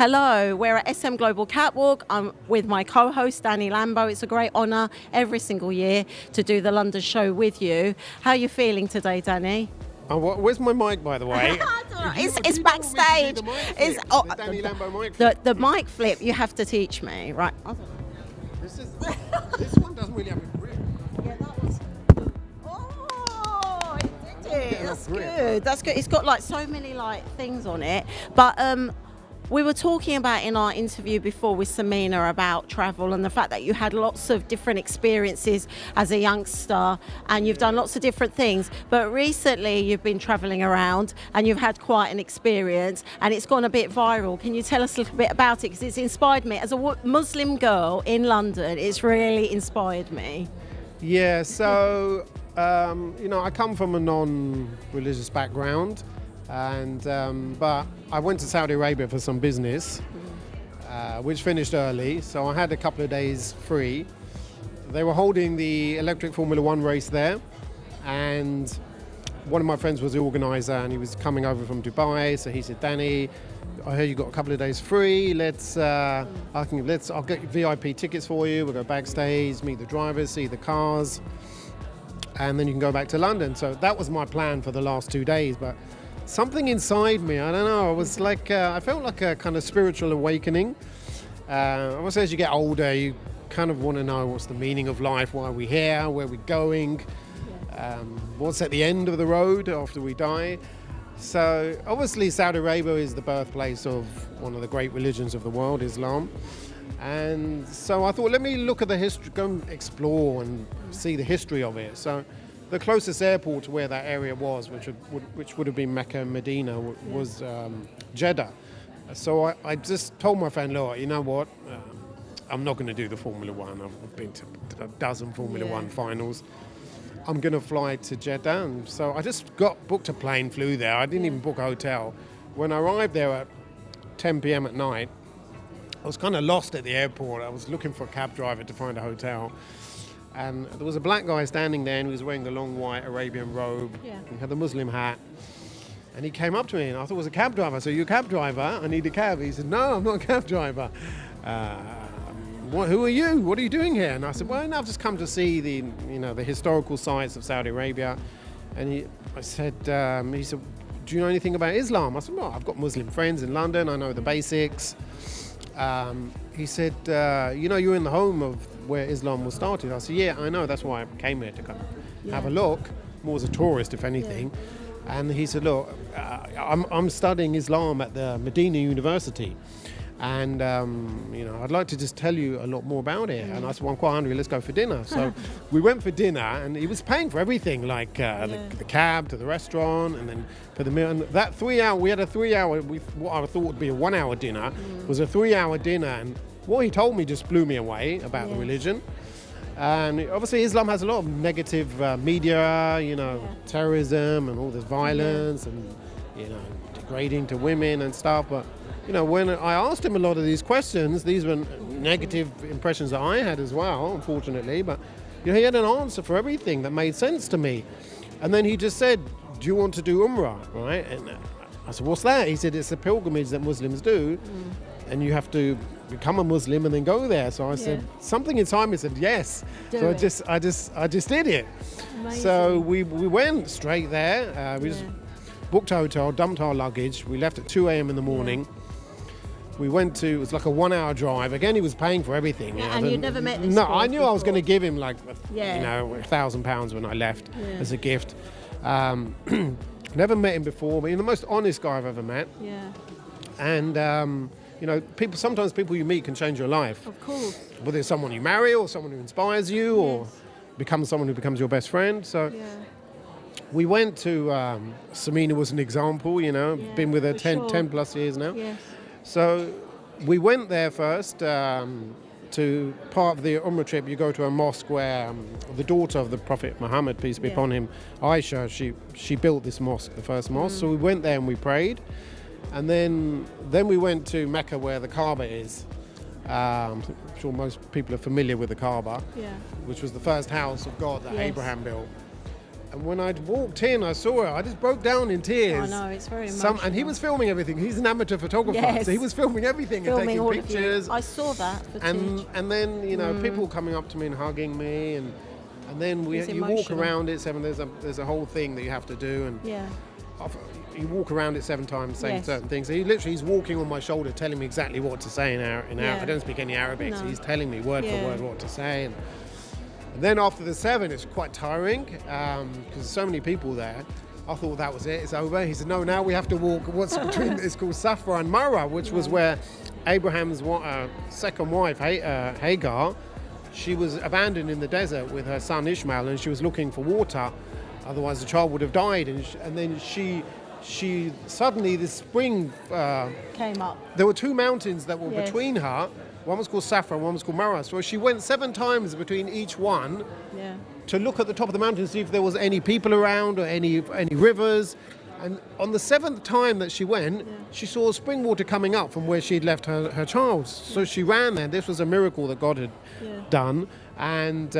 Hello, we're at SM Global Catwalk. I'm with my co-host Danny Lambo. It's a great honour every single year to do the London show with you. How are you feeling today, Danny? Oh, where's my mic, by the way? It's backstage. It's the Danny Lambo mic flip. the mic flip. You have to teach me, right? This one doesn't really have a grip. Yeah, that was. Oh, it did it. Yeah, That's grip. good. That's good. It's got like so many like things on it, but we were talking about in our interview before with Samina about travel and the fact that you had lots of different experiences as a youngster and you've done lots of different things. But recently you've been traveling around and you've had quite an experience and it's gone a bit viral. Can you tell us a little bit about it? Because it's inspired me. As a Muslim girl in London, it's really inspired me. Yeah, so, I come from a non-religious background. But I went to Saudi Arabia for some business, which finished early, so I had a couple of days free. They were holding the electric Formula One race there, and one of my friends was the organizer, and he was coming over from Dubai. So he said, "Danny, I heard you got a couple of days free. I'll get VIP tickets for you. We'll go backstage, meet the drivers, see the cars, and then you can go back to London." So that was my plan for the last 2 days, but something inside me, I don't know, it was like, I felt like a kind of spiritual awakening. Obviously, as you get older, you kind of want to know what's the meaning of life, why are we here, where we're going, what's at the end of the road after we die. So obviously Saudi Arabia is the birthplace of one of the great religions of the world, Islam. And so I thought, let me look at the history, go and explore and see the history of it. So the closest airport to where that area was, which would have been Mecca and Medina, was Jeddah. So I just told my friend, look, you know what? I'm not going to do the Formula One. I've been to a dozen Formula One finals. I'm going to fly to Jeddah. And so I just booked a plane, flew there. I didn't even book a hotel. When I arrived there at 10 p.m. at night, I was kind of lost at the airport. I was looking for a cab driver to find a hotel. And there was a black guy standing there and he was wearing the long white Arabian robe. Yeah. He had the Muslim hat. And he came up to me and I thought it was a cab driver. So you're a cab driver? I need a cab. He said, no, I'm not a cab driver. Who are you? What are you doing here? And I said, well, I've just come to see the historical sites of Saudi Arabia. And he said, do you know anything about Islam? I said, well, I've got Muslim friends in London. I know the basics. He said, you're in the home of where Islam was started. I said, yeah, I know. That's why I came here to come have a look, more as a tourist, if anything. Yeah. And he said, look, I'm studying Islam at the Medina University. And, I'd like to just tell you a lot more about it. And I said, well, I'm quite hungry. Let's go for dinner. So we went for dinner and he was paying for everything, like the cab to the restaurant and then for the meal. And that 3 hour, we had a 3 hour, what I thought would be a 1 hour dinner was a 3 hour dinner. And what he told me just blew me away about the religion. And obviously Islam has a lot of negative media, terrorism and all this violence and, degrading to women and stuff. But when I asked him a lot of these questions, these were negative impressions that I had as well, unfortunately. But he had an answer for everything that made sense to me. And then he just said, do you want to do Umrah, right? And I said, what's that? He said, it's a pilgrimage that Muslims do. And you have to become a Muslim and then go there. So I said, something inside me said, yes. I just did it. Amazing. So we went straight there. We just booked a hotel, dumped our luggage. We left at 2 a.m. in the morning. We went to, it was like a 1 hour drive. Again, he was paying for everything. Yeah, and you'd never met this No, guy I knew before. I was going to give him like, £1,000 when I left as a gift. Never met him before, but he's the most honest guy I've ever met. Yeah. And, sometimes people you meet can change your life. Of course. Whether it's someone you marry or someone who inspires you or becomes someone who becomes your best friend. So we went to, Samina was an example, been with her 10 plus years now. Yes. So we went there first to part of the Umrah trip. You go to a mosque where the daughter of the Prophet Muhammad, peace be upon him, Aisha, she built this mosque, the first mosque. So we went there and we prayed. And then we went to Mecca where the Kaaba is. I'm sure most people are familiar with the Kaaba, which was the first house of God that Abraham built. And when I'd walked in, I saw her. I just broke down in tears. I know, it's very emotional. And he was filming everything. He's an amateur photographer, Yes. so he was filming everything Filming all and of taking you. pictures. I saw that footage. And then people coming up to me and hugging me, and then It's you walk emotional. around it 7. There's a whole thing that you have to do, and Yeah. you walk around it 7 times saying Yes. certain things. So he's walking on my shoulder, telling me exactly what to say in Arabic. Yeah. I don't speak any Arabic, so No. he's telling me word Yeah. for word what to say. And then after the 7, it's quite tiring because there's so many people there. I thought that was it, it's over. He said, no, now we have to walk what's between, it's called Safra and Marwa, which was where Abraham's second wife, Hagar, she was abandoned in the desert with her son Ishmael, and she was looking for water. Otherwise the child would have died. And then she suddenly, this spring, Came up. there were 2 mountains that were Yes. between her. One was called Safra, one was called Marwa. So she went 7 times between each one Yeah. to look at the top of the mountain to see if there was any people around or any rivers. And on the 7th time that she went, she saw spring water coming up from where she'd left her child. So she ran there. This was a miracle that God had done. And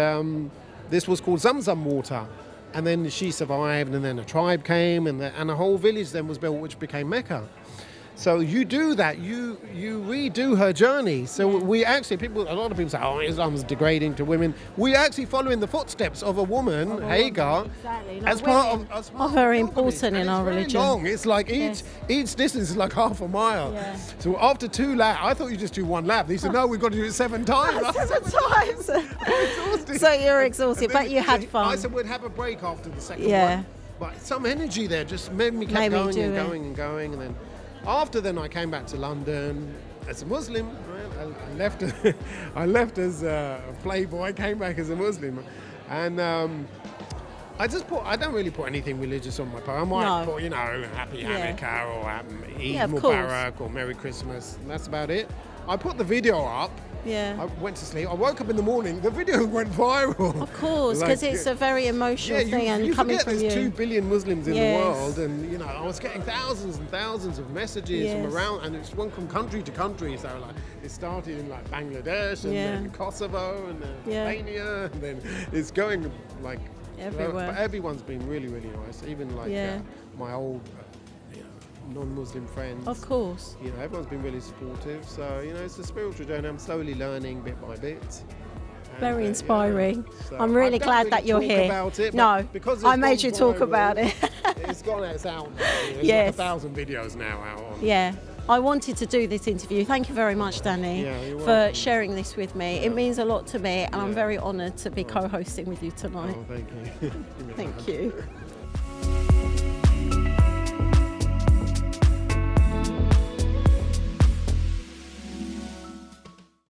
this was called Zamzam water. And then she survived, and then a tribe came, and a whole village then was built, which became Mecca. So you do that, you redo her journey. So we actually, a lot of people say, oh, Islam's degrading to women. We actually follow in the footsteps of a woman, Hagar, Exactly. No, as part women of are very pilgrimage. important in And our it's very religion. long. It's like Yes. each distance is like half a mile. Yeah. So after 2 laps, I thought you just do 1 lap. They said, no, we've got to do it 7 times. I said, 7 times. exhausted. So you're exhausted, And then but you had fun. I said we'd have a break after the second Yeah. one. But some energy there just made me keep Made me going do and it. going and going. And then after then I came back to London as a Muslim. Right? I left as a playboy, came back as a Muslim. And I don't really put anything religious on my post. I might No. put, Happy Yeah. Hanukkah or Eid Yeah, of course. Mubarak or Merry Christmas. And that's about it. I put the video up. Yeah. I went to sleep. I woke up in the morning. The video went viral. Of course, because it's a very emotional thing, and you coming forget from there's you. 2 billion Muslims in Yes. the world, and I was getting thousands and thousands of messages Yes. from around, and it's went from country to country. So like it started in like Bangladesh, and Yeah. then Kosovo, and then Yeah. Albania, and then it's going like Everywhere. But everyone's been really, really nice. Even like Yeah. my old non-Muslim friends. Of course. Everyone's been really supportive. So it's a spiritual journey. I'm slowly learning bit by bit. Very And, inspiring. so I'm really I don't glad really that you're talk here. About it, but No, because I it's made gone you talk viral, about it. It's out now. There's Yes. like 1,000 videos now out on. Yeah. I wanted to do this interview. Thank you very much, Danny, Yeah, you're for welcome. sharing this with me. It means a lot to me, and I'm Yeah. very honoured to be co-hosting with you tonight. Oh, thank you. Thank you.